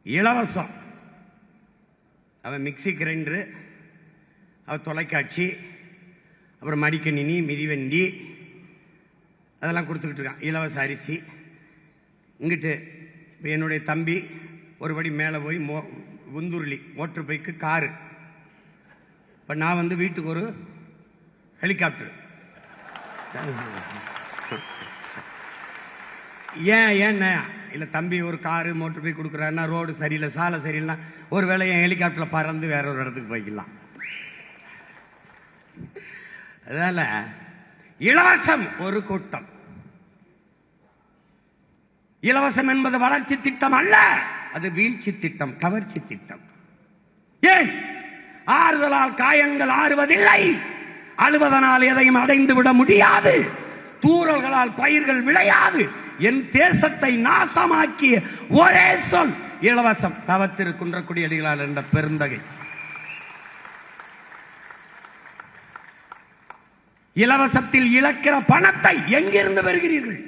இலவசம். அவன் mixie grinder, அவன் தொலைக்காட்சி, அப்புறம் மடிக்கணினி, மிதிவண்டி அதெல்லாம் கொடுத்துக்கிட்டு இருக்கான். இலவச அரிசி. இங்கிட்டு என்னுடைய தம்பி ஒருபடி மேலே போய் உந்துருளி மோட்டர் பைக்கு, காரு. இப்போ நான் வந்து வீட்டுக்கு ஒரு ஹெலிகாப்டர். ஏன்னா இல்லை தம்பி ஒரு காரு மோட்டர் பைக் கொடுக்குறாருன்னா ரோடு சரியில்லை, சாலை சரியில்லை, ஒரு வேளை என் ஹெலிகாப்டரில் பறந்து வேற ஒரு இடத்துக்கு போய்க்கலாம். அதனால இலவசம் ஒரு கூட்டம். இலவசம் என்பது வளர்ச்சி திட்டம் அல்ல, அது வீழ்ச்சி திட்டம், கவர்ச்சி திட்டம். ஏன்? ஆறுதலால் காயங்கள் ஆறுவதில்லை, அழுவதனால் எதையும் அடைந்து விட முடியாது, தூறல்களால் பயிர்கள் விளையாது. என் தேசத்தை நாசமாக்கிய ஒரே சொல் இலவசம். தவத்திரு குன்றக்குடி அடிகளார் என்ற பெருந்தகை. இலவசத்தில் இழக்கிற பணத்தை எங்கிருந்து பெறுகிறீர்கள்?